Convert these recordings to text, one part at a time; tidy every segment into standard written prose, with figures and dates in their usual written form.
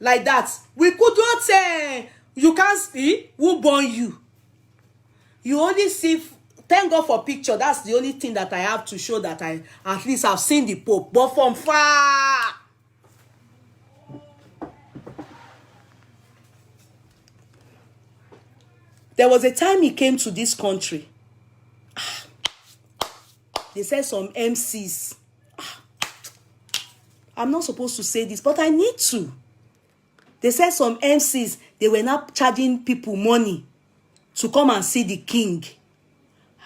like that. We could not say, you can't see who born you. You only see, thank God for picture. That's the only thing that I have to show that I at least have seen the Pope. But from far, there was a time he came to this country. They said some MCs. I'm not supposed to say this, but I need to. They said some MCs, they were not charging people money to come and see the king.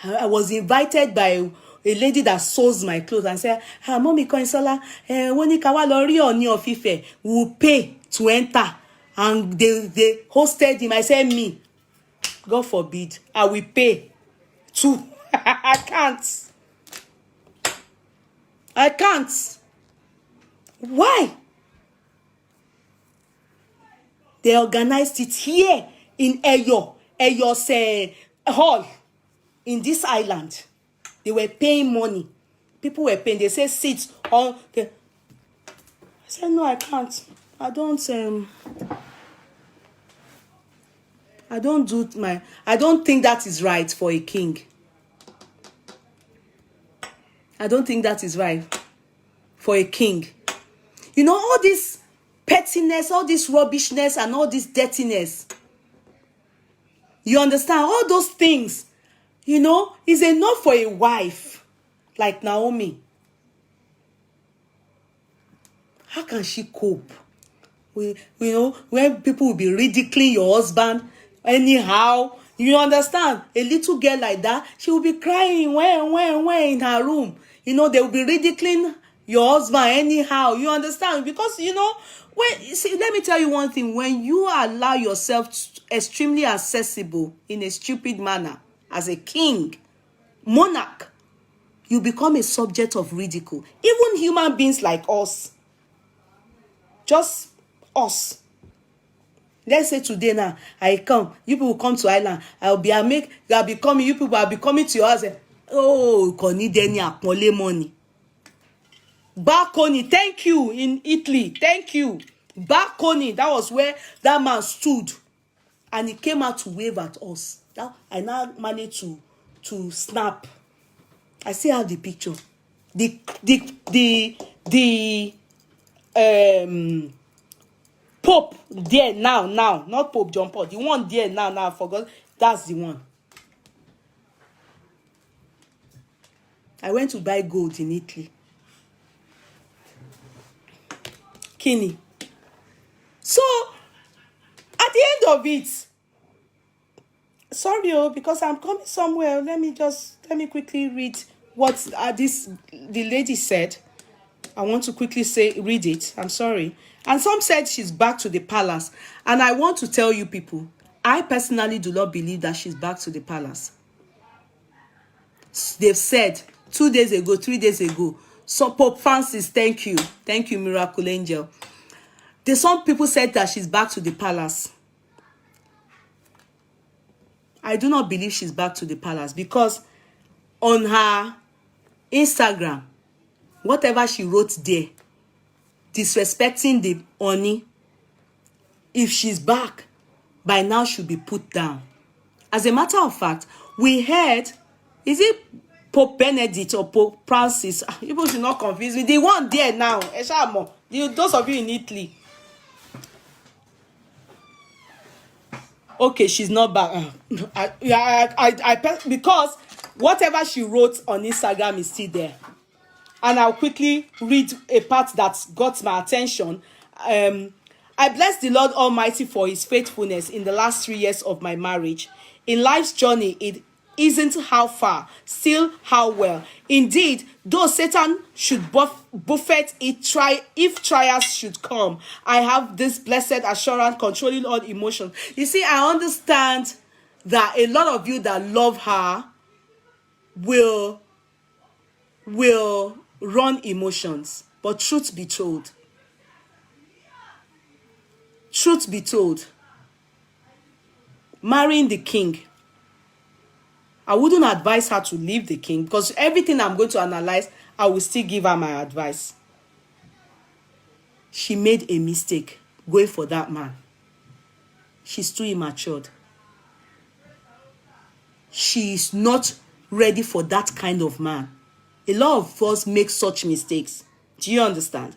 I was invited by a lady that sews my clothes and said, Mommy Koinsola, when you Kawalori or Ni of Ife, will pay to enter. And they hosted him. I said, me, God forbid, I will pay too. I can't. Why? They organized it here in Eyo's hall in this island. They were paying money. People were paying. They say seats on. I said, no, I can't. I don't think that is right for a king. I don't think that is right for a king. You know, all this pettiness, all this rubbishness, and all this dirtiness. You understand? All those things, you know, is enough for a wife like Naomi. How can she cope? You know, when people will be ridiculing your husband anyhow, you understand? A little girl like that, she will be crying when in her room. You know, they will be ridiculing your husband anyhow. You understand? Because, you know, see, let me tell you one thing. When you allow yourself extremely accessible in a stupid manner as a king, monarch, you become a subject of ridicule. Even human beings like us. Just us. Let's say today now, I come. You people will come to Ireland. I'll be coming. You people will be coming to your house. Oh, Konideni akmole money. Balcony, thank you in Italy. Thank you. Balcony, that was where that man stood. And he came out to wave at us. Now, I now managed to snap. I still have the picture. The Pope there now, not Pope John Paul. The one there now, I forgot. That's the one. I went to buy gold in Italy. Kini. So, at the end of it, sorry, because I'm coming somewhere. Let me quickly read what the lady said. I want to quickly read it. I'm sorry. And some said she's back to the palace. And I want to tell you people, I personally do not believe that she's back to the palace. They've said 2 days ago, 3 days ago. So Pope Francis, thank you. Thank you, Miracle Angel. Some people said that she's back to the palace. I do not believe she's back to the palace because on her Instagram, whatever she wrote there, disrespecting the Oni, if she's back, by now she'll be put down. As a matter of fact, we heard, is it Pope Benedict or Pope Francis? People should not confuse me. The one there now, those of you in Italy. Okay, she's not back. Because whatever she wrote on Instagram is still there. And I'll quickly read a part that got my attention. I bless the Lord Almighty for his faithfulness in the last 3 years of my marriage. In life's journey, it isn't how far, still how well. Indeed, though Satan should buffet it, if trials should come, I have this blessed assurance controlling all emotions. You see, I understand that a lot of you that love her will run emotions. But truth be told, marrying the king, I wouldn't advise her to leave the king, because everything I'm going to analyze, I will still give her my advice. She made a mistake going for that man. She's too immature. She is not ready for that kind of man. A lot of us make such mistakes. Do you understand?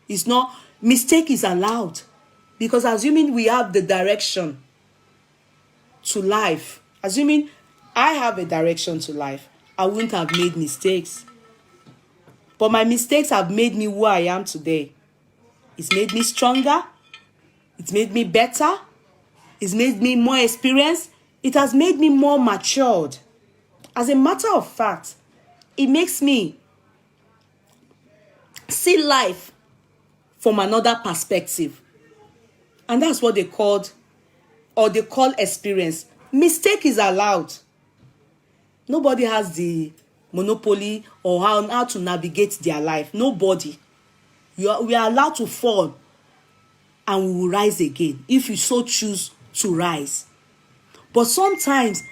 It's not, mistake is allowed. Because assuming we have the direction to life, assuming I have a direction to life, I wouldn't have made mistakes. But my mistakes have made me who I am today. It's made me stronger. It's made me better. It's made me more experienced. It has made me more matured. As a matter of fact, it makes me see life from another perspective. And that's what they call experience. Mistake is allowed. Nobody has the monopoly or how to navigate their life. Nobody. We are allowed to fall, and we will rise again if you so choose to rise. But sometimes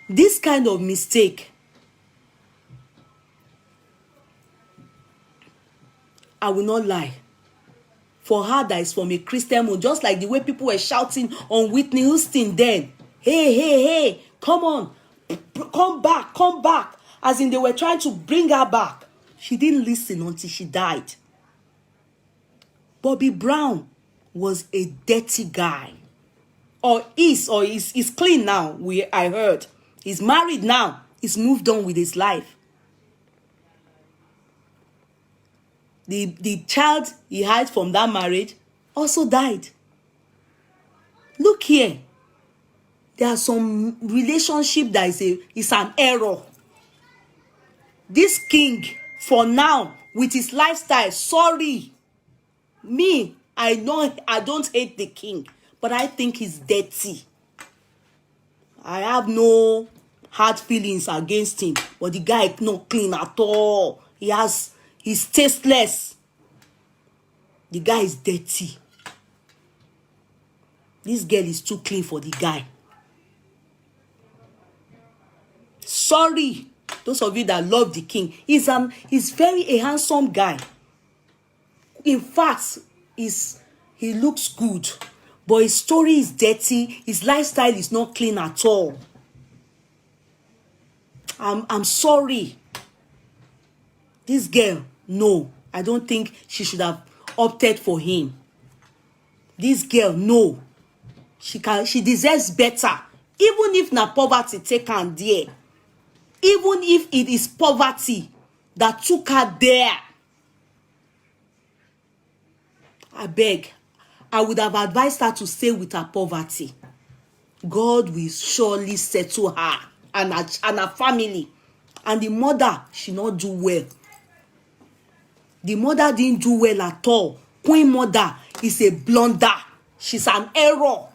this kind of mistake, I will not lie, for her that is from a Christian home, just like the way people were shouting on Whitney Houston then, hey, come on, come back, as in they were trying to bring her back. She didn't listen until she died. Bobby Brown was a dirty guy. Or he's clean now, I heard. He's married now. He's moved on with his life. The child he had from that marriage also died. Look here. There are some relationship that is an error. This king, for now, with his lifestyle, sorry. Me, I don't hate the king, but I think he's dirty. I have no hard feelings against him, but the guy is not clean at all. He's tasteless. The guy is dirty. This girl is too clean for the guy. Sorry, those of you that love the king. He's very a handsome guy. In fact, he looks good, but his story is dirty. His lifestyle is not clean at all. I'm sorry. This girl, no, I don't think she should have opted for him. This girl, no, she deserves better. Even if na poverty take her there, even if it is poverty that took her there, I beg, I would have advised her to stay with her poverty. God will surely settle her and her family. And the mother, she not do well. The mother didn't do well at all. Queen mother is a blunder. She's an error.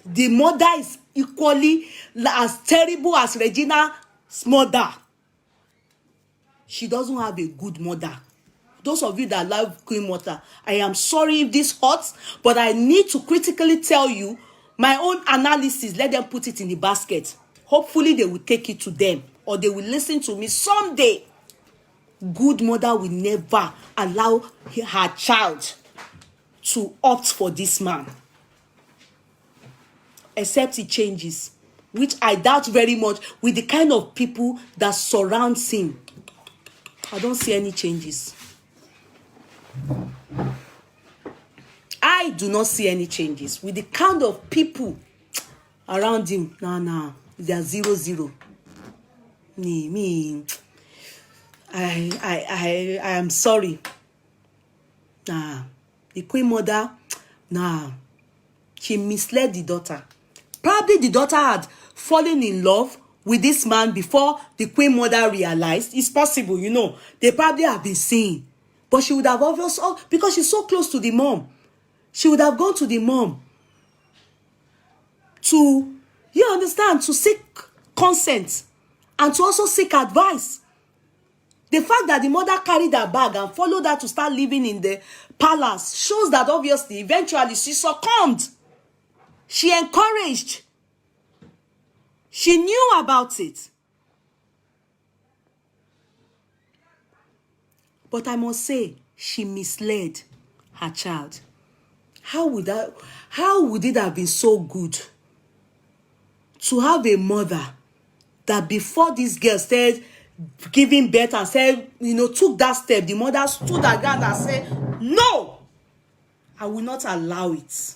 The mother is equally as terrible as Regina's mother. She doesn't have a good mother. Those of you that love Queen Mother, I am sorry if this hurts, but I need to critically tell you my own analysis. Let them put it in the basket. Hopefully they will take it to them, or they will listen to me someday. Good mother will never allow her child to opt for this man, except he changes, which I doubt very much with the kind of people that surrounds him. I don't see any changes. I do not see any changes with the kind of people around him. Nah, they are 0-0. I am sorry. Nah, the Queen Mother, nah, she misled the daughter. Probably the daughter had fallen in love with this man before the Queen Mother realized. It's possible, they probably have been seeing. But she would have obviously, because she's so close to the mom, she would have gone to the mom to, to seek consent and to also seek advice. The fact that the mother carried her bag and followed her to start living in the palace shows that obviously, eventually, she succumbed. She encouraged. She knew about it. But I must say, she misled her child. how would it have been so good to have a mother that before this girl started giving birth and said, took that step, the mother stood her ground and said, no, I will not allow it.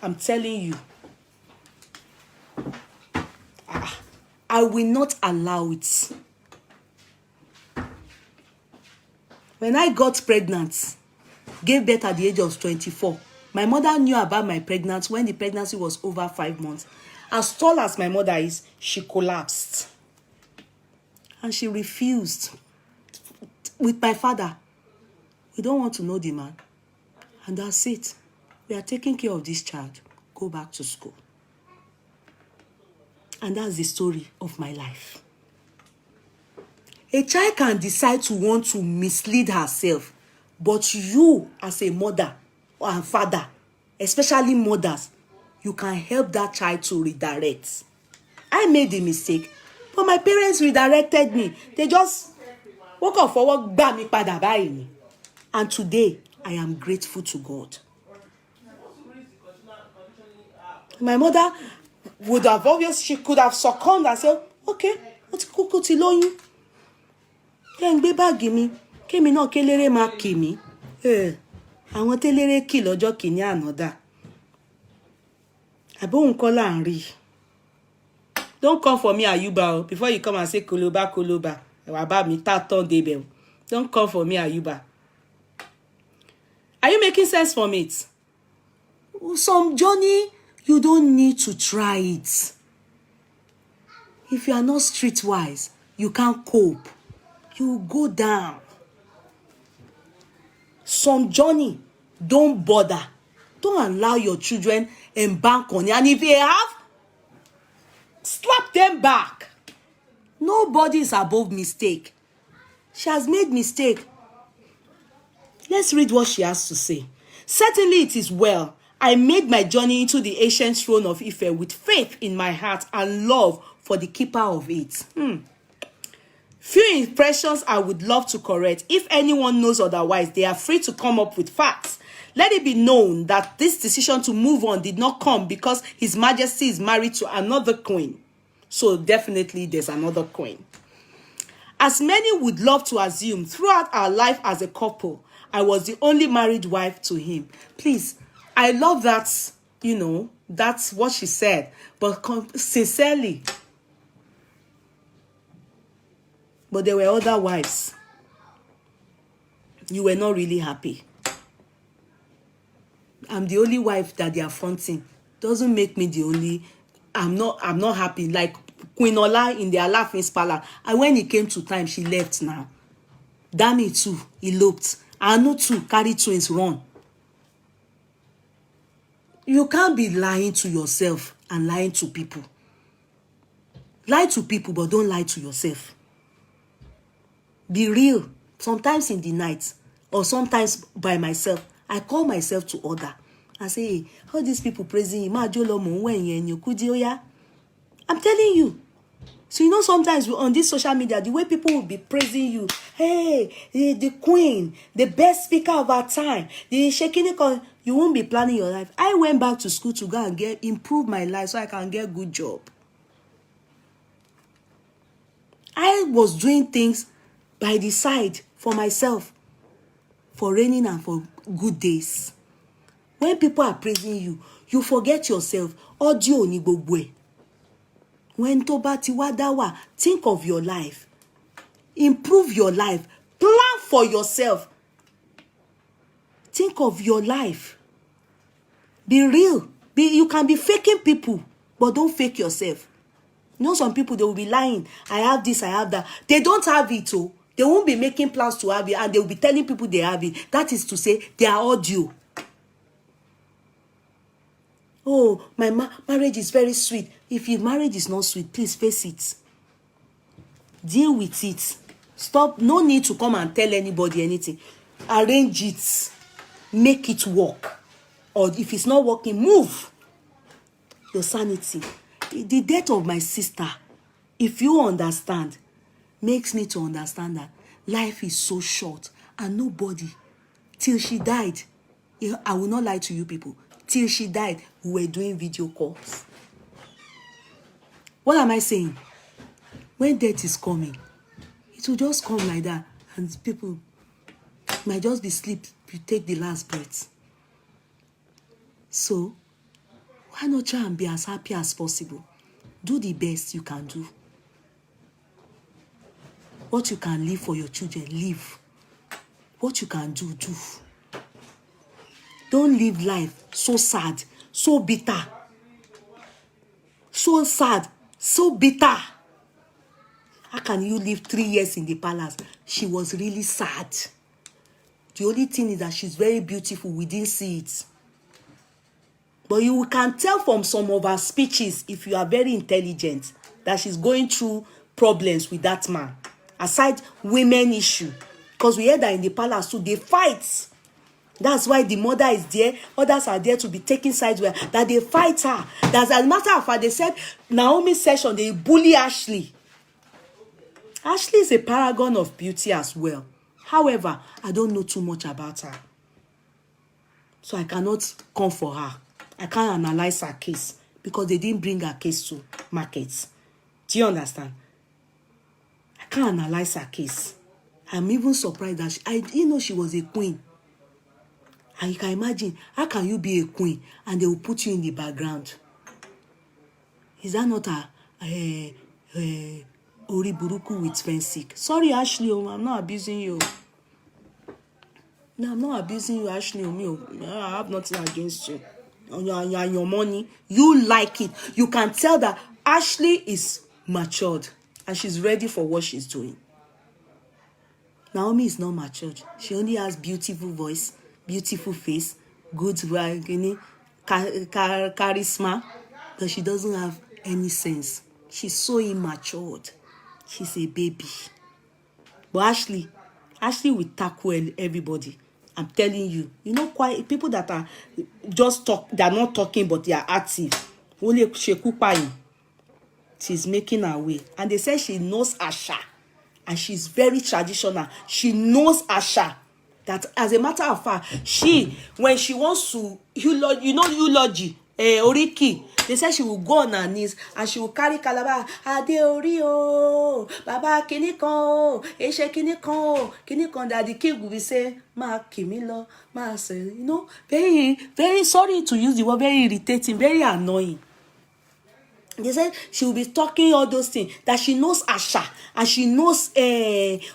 I'm telling you, I will not allow it. When I got pregnant, gave birth at the age of 24, my mother knew about my pregnancy when the pregnancy was over 5 months. As tall as my mother is, she collapsed. And she refused. With my father, we don't want to know the man. And that's it. We are taking care of this child. Go back to school. And that's the story of my life. A child can decide to want to mislead herself, but you as a mother and father, especially mothers, you can help that child to redirect. I made a mistake, but my parents redirected me. They just woke up for work, bá mi padà báyìí ni. And today, I am grateful to God. My mother would have she could have succumbed and said, okay, what's kúkú ti lóyún? Kẹ́ ń gbé báàgì mi, kémi náà kéléré máa kì mí. Àwọn téléré kì lọ́jọ́ kìíní àná dà. Àbóhùn kọ́ là ń rí. Don't come for me, Ayuba, before you come and say koloba, koloba. Wàbá mi tá tán débẹ̀. Don't come for me, Ayuba. Are you making sense from it? Some journey, you don't need to try it. If you are not streetwise, you can't cope. You go down. Some journey, don't bother. Don't allow your children embark on it. And if they have, slap them back. Nobody is above mistake. She has made mistake. Let's read what she has to say. Certainly it is well. I made my journey into the ancient throne of Ife with faith in my heart and love for the keeper of it. Few impressions I would love to correct. If anyone knows otherwise, they are free to come up with facts. Let it be known that this decision to move on did not come because His Majesty is married to another queen. So definitely there's another queen. As many would love to assume, throughout our life as a couple, I was the only married wife to him. Please, I love that, that's what she said. But sincerely, but there were other wives. You were not really happy. I'm the only wife that they are fronting. Doesn't make me the only. I'm not happy. Like Queen Ola in the Alafin's palace. And when it came to time, she left now. Dami too, eloped. Anu too, carry twins run. You can't be lying to yourself and lying to people. Lie to people, but don't lie to yourself. Be real. Sometimes in the night, or sometimes by myself, I call myself to order. I say, hey, all these people praising him. I'm telling you. So sometimes on this social media, the way people will be praising you, hey, the queen, the best speaker of our time, the shaking, you won't be planning your life. I went back to school to go and improve my life so I can get a good job. I was doing things by the side for myself, for raining and for good days. When people are praising you, you forget yourself. Audio ni gbogbo ẹ. When toba ti wa dawa, think of your life. Improve your life. Plan for yourself. Think of your life. Be real. You can be faking people, but don't fake yourself. Some people, they will be lying. I have this, I have that. They don't have it, oh. They won't be making plans to have it, and they will be telling people they have it. That is to say, they are audio. Oh, my marriage is very sweet. If your marriage is not sweet, please face it. Deal with it. Stop. No need to come and tell anybody anything. Arrange it. Make it work. Or if it's not working, move. Your sanity. The death of my sister, if you understand, makes me to understand that life is so short and nobody till she died. I will not lie to you people. Till she died, we were doing video calls. What am I saying? When death is coming, it will just come like that, and people might just be asleep. You take the last breath. So, why not try and be as happy as possible? Do the best you can do. What you can leave for your children, leave. What you can do, do. Don't live life so sad, so bitter. So sad, so bitter. How can you live 3 years in the palace? She was really sad. The only thing is that she's very beautiful. We didn't see it. But you can tell from some of her speeches, if you are very intelligent, that she's going through problems with that man. Aside women issue. Because we heard that in the palace too, they fight. That's why the mother is there. Others are there to be taking sides where that they fight her. That's as a matter of fact, they said Naomi's session, they bully Ashley. Ashley is a paragon of beauty as well. However, I don't know too much about her. So I cannot come for her. I can't analyze her case because they didn't bring her case to markets. Do you understand? I can't analyze her case. I'm even surprised that I didn't know she was a queen. And you can imagine, how can you be a queen and they will put you in the background? Is that not a Ori Buruku with Fensik? Sorry, Ashley, I'm not abusing you. No, I'm not abusing you, Ashley. I have nothing against you. And your money, you like it. You can tell that Ashley is matured and she's ready for what she's doing. Naomi is not matured. She only has beautiful voice, beautiful face, good charisma, but she doesn't have any sense. She's so immature. She's a baby. But Ashley will tackle everybody. I'm telling you. You know, quite people that are just talk, they're not talking, but they are active. Only she's making her way. And they say she knows Asha. And she's very traditional. She knows Asha. That as a matter of fact, when she wants to eulogy, Oriki, they say she will go on her knees and she will carry Calabar. Ade ori o, Baba kinikon, Eshe kinikon, that the king will be saying, Ma kimilo, ma say, very, very sorry to use the word, very irritating, very annoying. They said she will be talking all those things, that she knows Asha, and she knows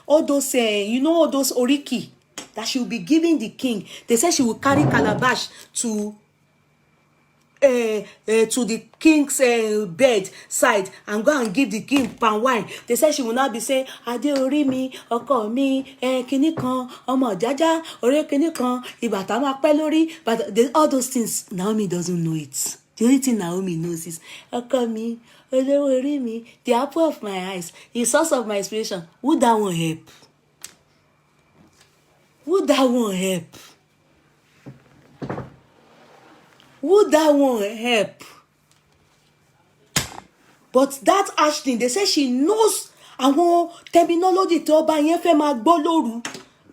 all those, all those Oriki, that she will be giving the king. They said she will carry calabash to the king's bed side and go and give the king palm wine. They said she will not be saying, Ade ori mi, oko mi, kini kan, omo jaja, ore kini kan, ibata ma pe lori. But all those things, Naomi doesn't know it. The only thing Naomi knows is, oko mi, ore mi, the apple of my eyes, the source of my inspiration. Would that one help? Would that one help? Would that one help? But that Ashley, they say she knows àwọn terminology tó bá yẹn fẹ́ máa gbọ́ lóru.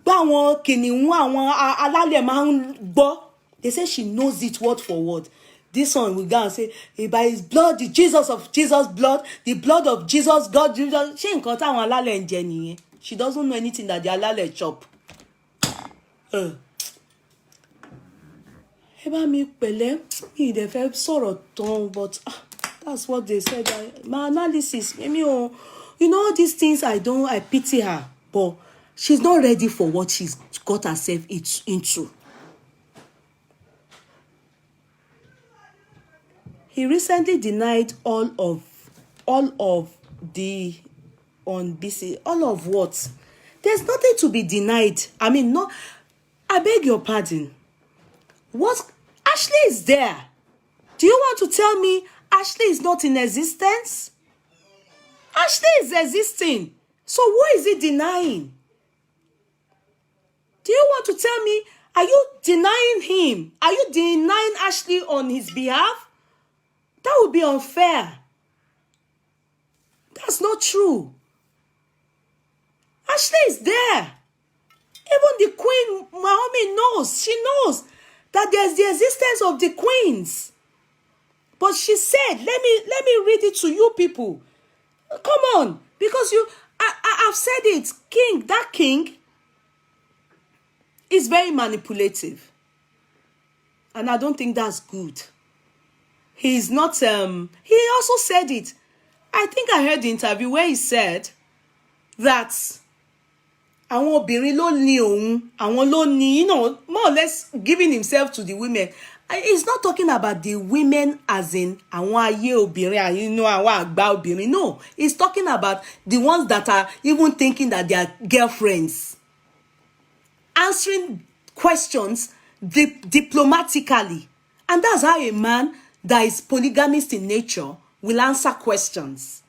Bá àwọn kìnìún àwọn alálẹ̀ máa ń gbọ́. They say she knows it word for word. This one will go and say, by his blood, the Jesus blood, the blood of Jesus, God, Jesus. She nǹkan táwọn alálẹ̀ ń jẹ nìyẹn. She doesn't know anything that the alálẹ̀ chop. Eba mi pẹ̀lẹ́, mi dẹ̀ fẹ́ sọ̀rọ̀ tán, but that's what they said. My analysis, all these things I pity her, but she's not ready for what she's got herself into. He recently denied all of the on BC, all of what? There's nothing to be denied. I beg your pardon. What? Ashley is there. Do you want to tell me Ashley is not in existence? Ashley is existing. So what is he denying? Do you want to tell me, are you denying him? Are you denying Ashley on his behalf? That would be unfair. That's not true. Ashley is there. Even the Queen Naomi knows. She knows that there's the existence of the queens. But she said, let me read it to you people. Come on, because I've said it. That king is very manipulative. And I don't think that's good. He's not, he also said it. I think I heard the interview where he said that àwọn obìnrin ló ní òun, àwọn ló ní, more or less giving himself to the women. He's not talking about the women as in àwọn ayé obìnrin, àwọn àgbà obìnrin. No, he's talking about the ones that are even thinking that they are girlfriends. Answering questions diplomatically. And that's how a man that is polygamist in nature will answer questions.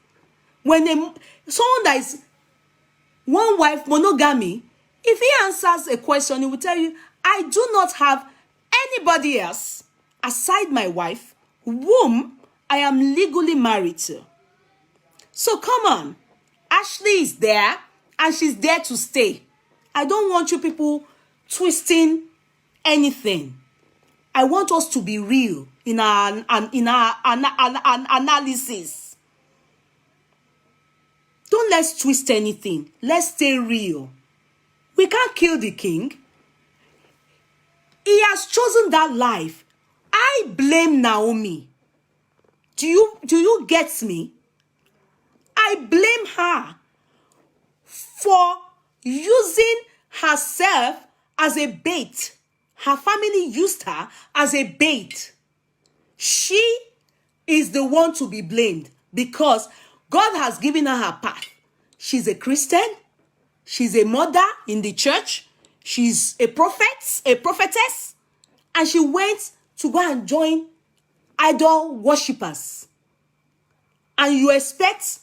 When someone that is one wife monogamy, if he answers a question, he will tell you, I do not have anybody else aside my wife whom I am legally married to. So come on, Ashley is there and she's there to stay. I don't want you people twisting anything. I want us to be real in our analysis. Don't let's twist anything. Let's stay real. We can't kill the king. He has chosen that life. I blame Naomi. Do you get me? I blame her for using herself as a bait. Her family used her as a bait. She is the one to be blamed because God has given her her path. She's a Christian. She's a mother in the church. She's a prophetess. And she went to go and join idol worshippers. And you expect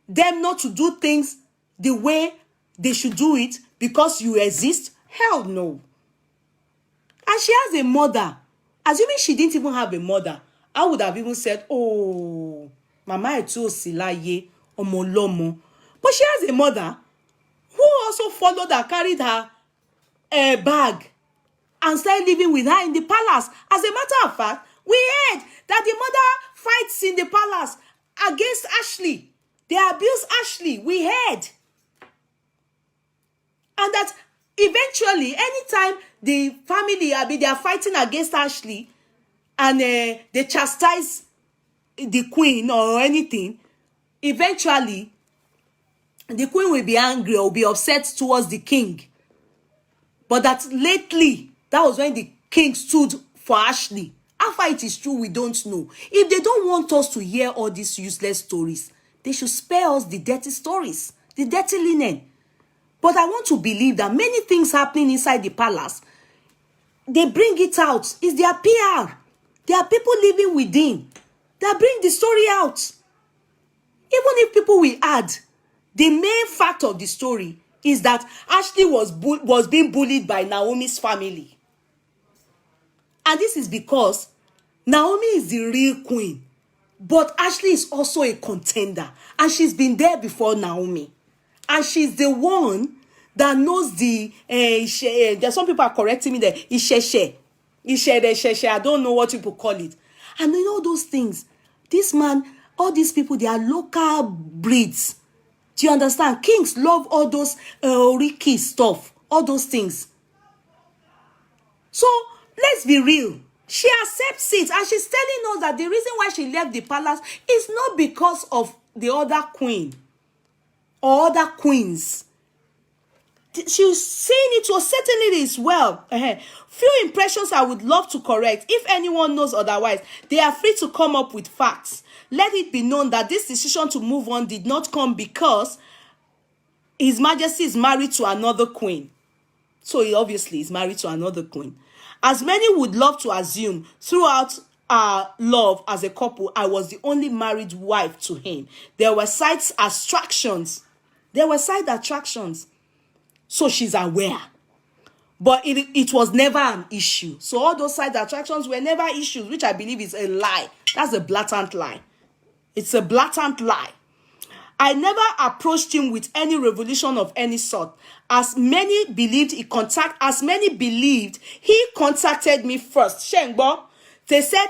them not to do things the way they should do it because you exist? Hell no. And she has a mother. Assuming she didn't even have a mother, I would have even said, oh, Mama Etu Osilaye Omolomo. But she has a mother who also followed her, carried her bag, and started living with her in the palace. As a matter of fact, we heard that the mother fights in the palace against Ashley. They abuse Ashley. We heard. And that eventually, anytime the family, they are fighting against Ashley and they chastise the queen or anything, eventually, the queen will be angry or be upset towards the king. But that lately, that was when the king stood for Ashley. How far it is true, we don't know. If they don't want us to hear all these useless stories, they should spare us the dirty stories, the dirty linen. But I want to believe that many things happening inside the palace, they bring it out. It's their PR. There are people living within that bring the story out. Even if people will add, the main fact of the story is that Ashley was being bullied by Naomi's family. And this is because Naomi is the real queen. But Ashley is also a contender. And she's been there before Naomi. And she's the one that knows the... there's some people are correcting me there. Isheshe. I don't know what people call it. And you know those things. This man, all these people, they are local breeds. Do you understand? Kings love all those Oriki stuff. All those things. So, let's be real. She accepts it. And she's telling us that the reason why she left the palace is not because of the other queen. Or other queens. She's saying it was certainly as well. Few impressions I would love to correct. If anyone knows otherwise, they are free to come up with facts. Let it be known that this decision to move on did not come because His Majesty is married to another queen. So he obviously is married to another queen. As many would love to assume, throughout our love as a couple, I was the only married wife to him. There were side attractions. So she's aware. But it was never an issue. So all those side attractions were never issues, which I believe is a lie. That's a blatant lie. It's a blatant lie. I never approached him with any revelation of any sort. As many believed, he contacted me first. Shengbo, they said,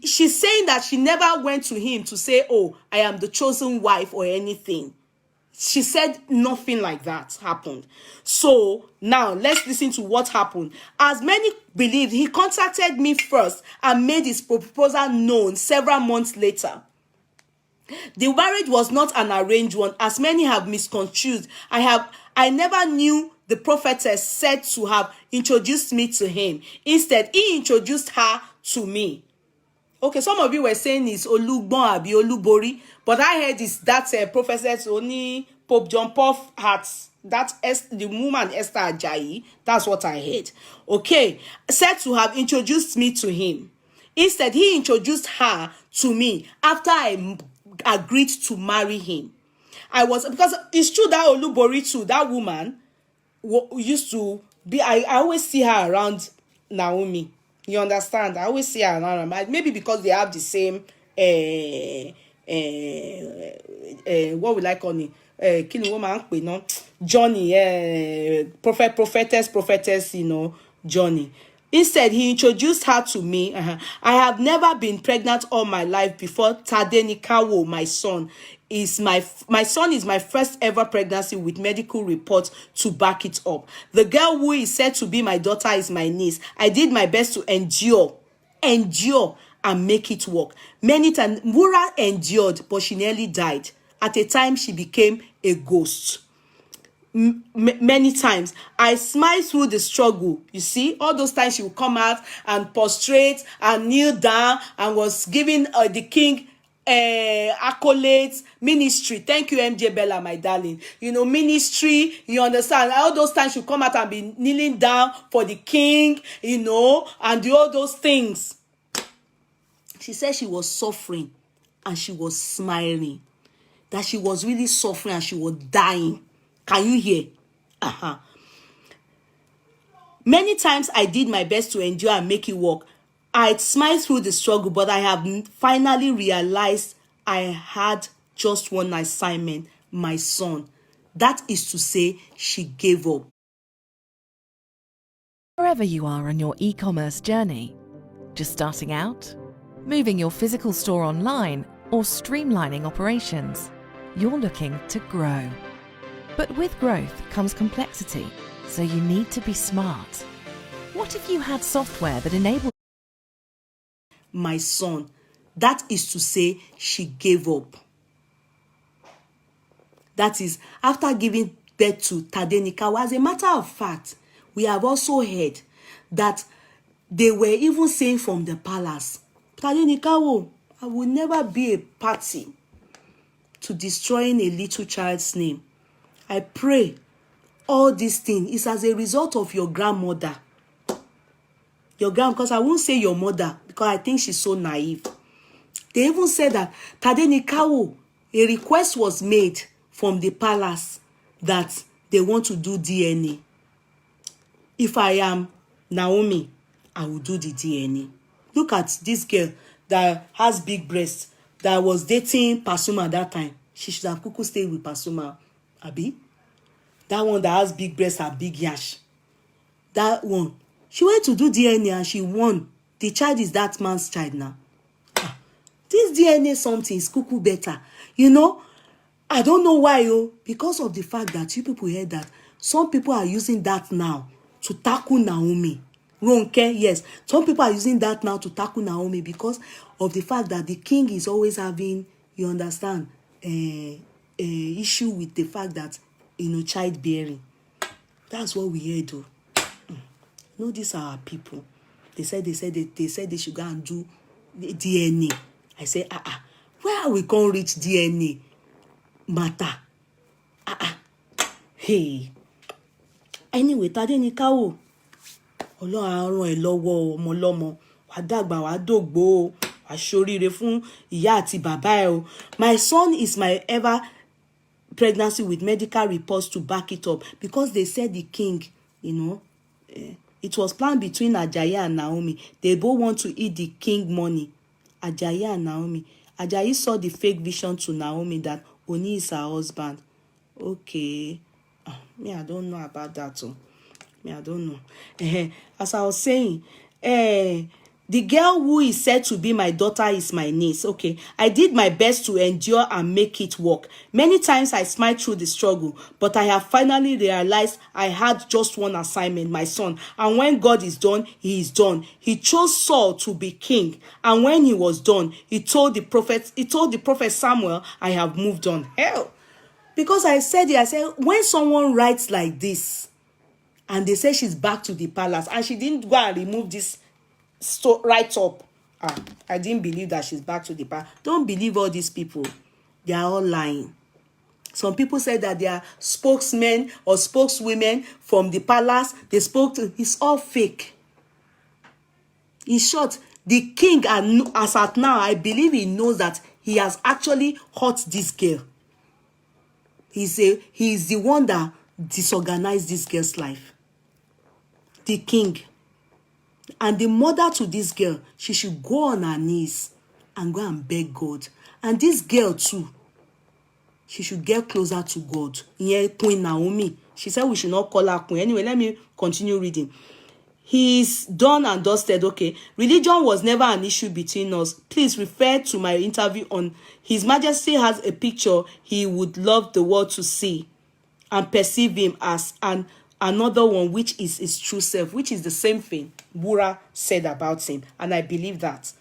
she's saying that she never went to him to say, oh, I am the chosen wife or anything. She said nothing like that happened. So now let's listen to what happened. As many believed, he contacted me first and made his proposal known several months later. The marriage was not an arranged one, as many have misconstrued. I never knew the prophetess said to have introduced me to him. Instead, he introduced her to me. Okay, some of you were saying it's Olugbon abi Olubori, but I heard is that prophetess only Pope John Paul had that the woman Esther Ajayi. That's what I heard. Okay, said to have introduced me to him. Instead, he introduced her to me after I agreed to marry him. Because it's true that Olubori too, that woman used to be, I always see her around Naomi. You understand? I always see her around. Maybe because they have the same what would I call it? Killing woman, no, Johnny, prophetess, Johnny. Instead, he introduced her to me. I have never been pregnant all my life before. Tadenikawo, my son, is my son is my first ever pregnancy with medical reports to back it up. The girl who is said to be my daughter is my niece. I did my best to endure and make it work. Many times, Mura endured, but she nearly died. At a time, she became a ghost. Many times I smiled through the struggle. You see, all those times she would come out and prostrate and kneel down and was giving the king accolades, ministry. Thank you, MJ Bella, my darling. Ministry, you understand? All those times she would come out and be kneeling down for the king, and do all those things. She said she was suffering and she was smiling. That she was really suffering and she was dying. Can you hear? Many times I did my best to endure and make it work. I smiled through the struggle, but I have finally realized I had just one assignment, my son. That is to say, she gave up. Wherever you are on your e-commerce journey, just starting out, moving your physical store online, or streamlining operations, you're looking to grow. But with growth comes complexity, so you need to be smart. What if you had software that enabled my son? That is to say, she gave up. That is, after giving birth to Tadenikawo. As a matter of fact, we have also heard that they were even saying from the palace, Tadenikawo, I will never be a party to destroying a little child's name. I pray all these things is as a result of your grandmother. Because I won't say your mother, because I think she's so naive. They even said that Tadenikawo, a request was made from the palace that they want to do DNA. If I am Naomi, I will do the DNA. Look at this girl that has big breasts, that was dating Pasuma at that time. She should have kuku stayed with Pasuma. Abi? That one that has big breasts and big yash. That one. She went to do DNA and she won. The child is that man's child now. This DNA something is kuku better. I don't know why, because of the fact that you people heard that some people are using that now to tackle Naomi. Ronke, yes. Some people are using that now to tackle Naomi because of the fact that the king is always having, you understand, issue with the fact that, childbearing. That's what we heard, though. These are our people. They said they should go and do DNA. I say, where are we going to reach DNA matter? Hey. Anyway, Tadenikawo, Ọlọ́run á ràn ẹ́ lọ́wọ́ ọmọ lọ́mọ, wàá dàgbà wàá dògbó o, wàá ṣoríire fún ìyá àti bàbá ẹ o. My son is my ever pregnancy with medical reports to back it up, because they said the king, it was planned between Ajayi and Naomi. They both want to eat the king money. Ajayi and Naomi. Ajayi saw the fake vision to Naomi that Oni is her husband. Okay. Me, I don't know about that too. Me, I don't know. As I was saying, the girl who is said to be my daughter is my niece. Okay, I did my best to endure and make it work. Many times I smiled through the struggle, but I have finally realized I had just one assignment, my son. And when God is done, he is done. He chose Saul to be king, and when he was done, he told the prophet Samuel, I have moved on. Hell, because I said when someone writes like this, and they say she's back to the palace, and she didn't go and remove this right up. I didn't believe that she's back to the palace. Don't believe all these people. They are all lying. Some people said that they are spokesmen or spokeswomen from the palace. They spoke to. It's all fake. In short, the king, as at now, I believe he knows that he has actually hurt this girl. He's the one that disorganized this girl's life. The king. And the mother to this girl, she should go on her knees and go and beg God. And this girl too, she should get closer to God. Yeah, Queen Naomi. She said we should not call her queen. Anyway, let me continue reading. He's done and dusted. Okay. Religion was never an issue between us. Please refer to my interview on His Majesty has a picture he would love the world to see and perceive him as another one, which is his true self, which is the same thing Bura said about him. And I believe that.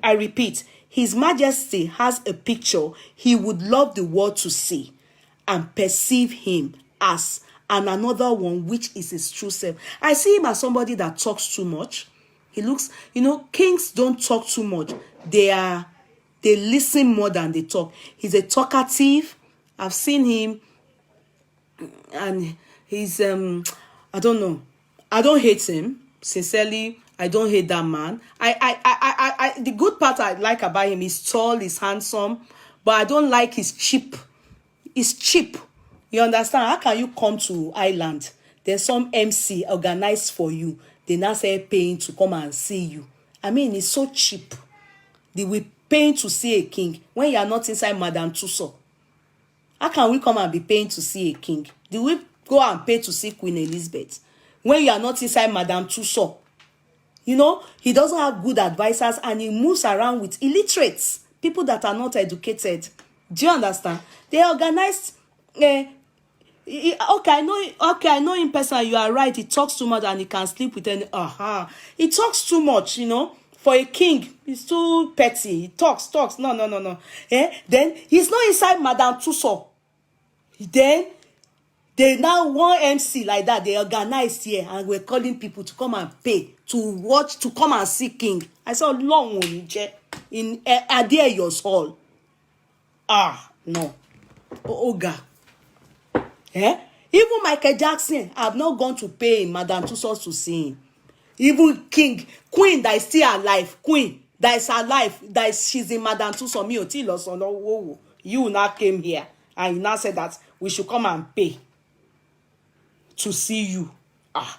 I repeat, His Majesty has a picture he would love the world to see and perceive him as another one, which is his true self. I see him as somebody that talks too much. He looks, kings don't talk too much. They listen more than they talk. He's a talkative. I've seen him, and he's I don't know. I don't hate him. Sincerely, I don't hate that man. The good part I like about him is tall, he's handsome, but I don't like his cheap. It's cheap. You understand? How can you come to Ireland? There's some MC organized for you. They now say paying to come and see you. I mean, it's so cheap. They will paying to see a king when you are not inside Madame Tussauds. How can we come and be paying to see a king? Do we go and pay to see Queen Elizabeth when you are not inside Madame Tussauds? He doesn't have good advisors, and he moves around with illiterates, people that are not educated. Do you understand? They organized. I know in person you are right. He talks too much and he can sleep with any. He talks too much, For a king, he's too petty. He talks. No. Then he's not inside Madame Tussauds. Then they now want MC like that. They organized here and we're calling people to come and pay to watch, to come and see king. I saw long in Adeye's hall. No. Oga. Even Michael Jackson, I have not gone to pay in Madame Tussauds to see him. Even Queen that is still alive, Queen that is alive, she's in Madame Tussauds. You now came here and you now said that we should come and pay to see you. I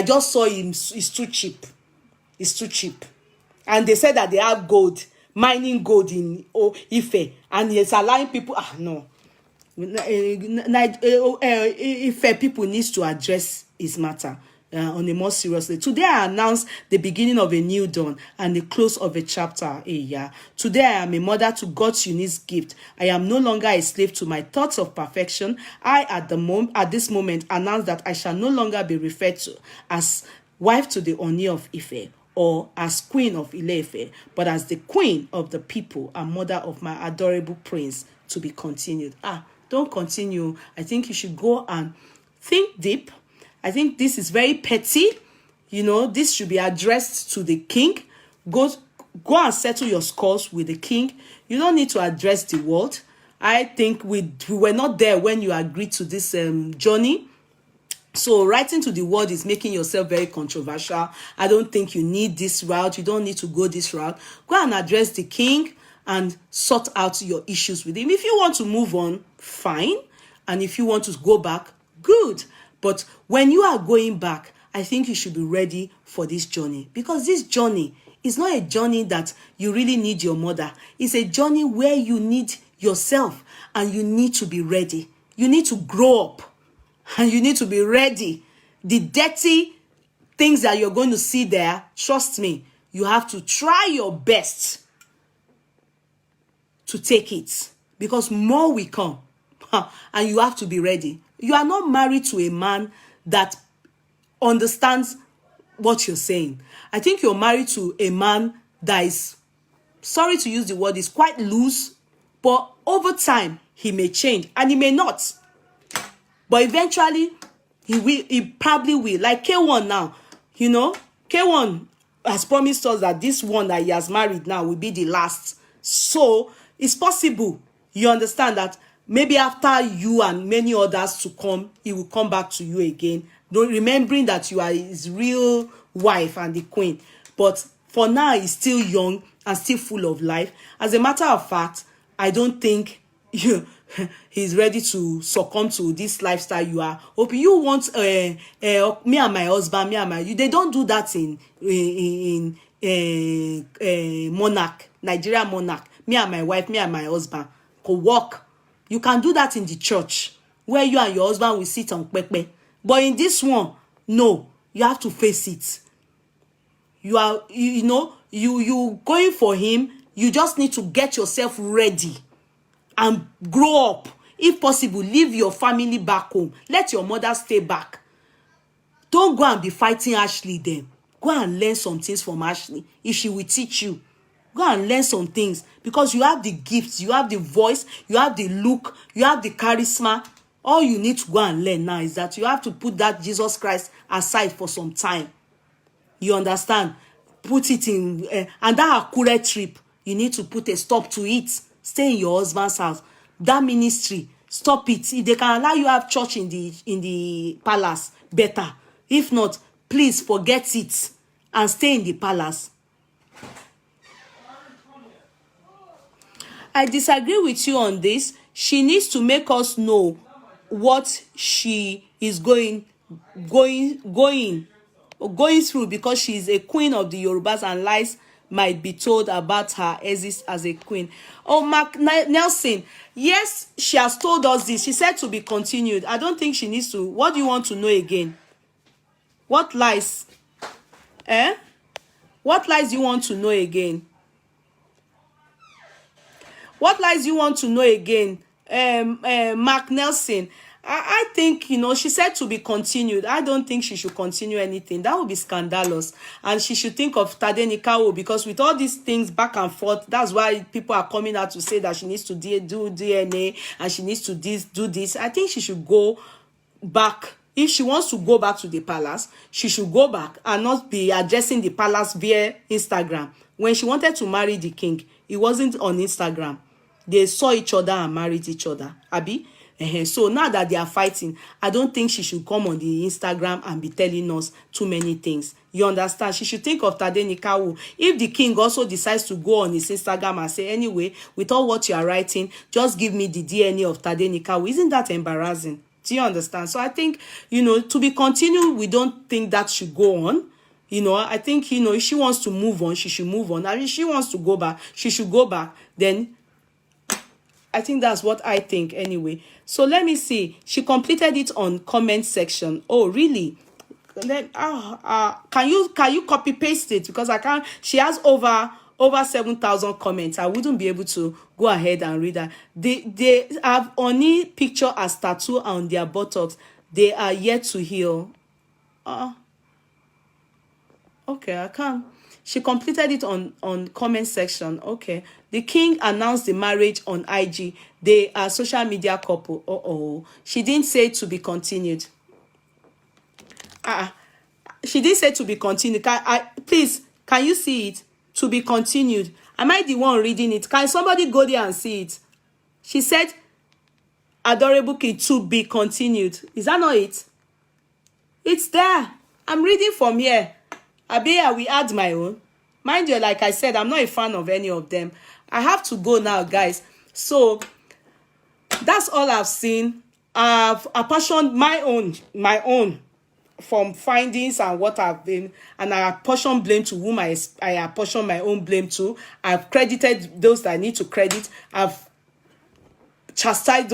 just saw him. It's too cheap. It's too cheap. And they said that they have gold, mining gold in Ife, and it's allowing people. No. If people needs to address his matter on a more seriously. Today I announced the beginning of a new dawn and the close of a chapter. Today I am a mother to God's unique gift. I am no longer a slave to my thoughts of perfection. At this moment announce that I shall no longer be referred to as wife to the Oni of Ife or as queen of Ile-Ife, but as the queen of the people and mother of my adorable prince, to be continued. Don't continue. I think you should go and think deep. I think this is very petty. This should be addressed to the king. Go and settle your scores with the king. You don't need to address the world. I think we were not there when you agreed to this journey. So writing to the world is making yourself very controversial. I don't think you need this route. You don't need to go this route. Go and address the king and sort out your issues with him. If you want to move on, fine. And if you want to go back, good. But when you are going back, I think you should be ready for this journey. Because this journey is not a journey that you really need your mother. It's a journey where you need yourself, and you need to be ready. You need to grow up, and you need to be ready. The dirty things that you're going to see there, trust me, you have to try your best to take it, because more will come. And you have to be ready. You are not married to a man that understands what you're saying. I think you're married to a man that is, sorry to use the word, is quite loose, but over time he may change, and he may not, but eventually he probably will. Like K1 now, K1 has promised us that this one that he has married now will be the last. So it's possible, you understand, that maybe after you and many others to come, he will come back to you again, remembering that you are his real wife and the queen. But for now, he's still young and still full of life. As a matter of fact, I don't think he's ready to succumb to this lifestyle you are hoping. You want me and my husband, they don't do that in monarch, Nigeria monarch. Me and my wife, me and my husband could walk. You can do that in the church, where you and your husband will sit on pepe. But in this one, no, you have to face it. You are, you going for him. You just need to get yourself ready and grow up. If possible, leave your family back home. Let your mother stay back. Don't go and be fighting Ashley then. Go and learn some things from Ashley. If she will teach you, go and learn some things, because you have the gifts, you have the voice, you have the look, you have the charisma. All you need to go and learn now is that you have to put that Jesus Christ aside for some time. You understand? Put it in, and that accurate trip, you need to put a stop to it. Stay in your husband's house. That ministry, stop it. If they can allow you have church in the palace, better. If not, please forget it and stay in the palace. I disagree with you on this. She needs to make us know what she is going through, because she is a queen of the Yorubas, and lies might be told about her exist as a queen. Oh, Mark Nelson, yes, she has told us this. She said to be continued. I don't think she needs to. What do you want to know again? What lies? What lies do you want to know again? What lies you want to know again? Mark Nelson, I think, she said to be continued. I don't think she should continue anything. That would be scandalous. And she should think of Tadenikawo, because with all these things back and forth, that's why people are coming out to say that she needs to do DNA and she needs to do this. I think she should go back. If she wants to go back to the palace, she should go back and not be addressing the palace via Instagram. When she wanted to marry the king, it wasn't on Instagram. They saw each other and married each other. Abi? So now that they are fighting, I don't think she should come on the Instagram and be telling us too many things. You understand? She should think of Tadenikawo. If the king also decides to go on his Instagram and say, anyway, with all what you are writing, just give me the DNA of Tadenikawo. Isn't that embarrassing? Do you understand? So I think, to be continued, we don't think that should go on. I think, if she wants to move on, she should move on. And if she wants to go back, she should go back. Then I think that's what I think anyway. So let me see. She completed it on comment section. Oh, really? Can you copy paste it? Because I can't. She has over 7,000 comments. I wouldn't be able to go ahead and read that. They have only picture as tattoo on their buttocks. They are yet to heal. Okay, I can't. She completed it on comment section. Okay. The king announced the marriage on IG. They are social media couple. She didn't say to be continued. She didn't say to be continued. Please, can you see it? To be continued. Am I the one reading it? Can somebody go there and see it? She said, adorable king, to be continued. Is that not it? It's there. I'm reading from here. I will add my own. Mind you, like I said, I'm not a fan of any of them. I have to go now, guys. So that's all I've seen. I've apportioned my own from findings and what I've been, and I apportion blame to whom I apportion my own blame to. I've credited those that I need to credit. I've chastise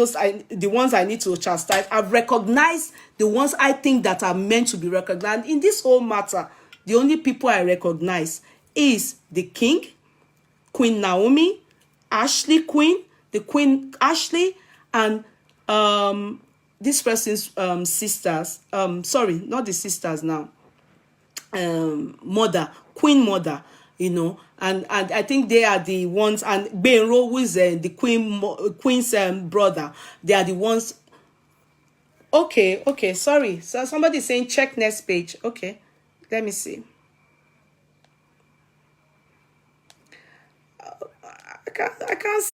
the ones I need to chastise. I've recognized the ones I think that are meant to be recognized. In this whole matter, the only people I recognize is the king, Queen Naomi, Ashley Queen, the Queen Ashley, and this person's sisters. Sorry, not the sisters now. Mother, Queen Mother, you know, and I think they are the ones, and Benro, who is the Queen's brother, they are the ones. Okay, sorry. So somebody saying check next page. Okay, let me see. I can't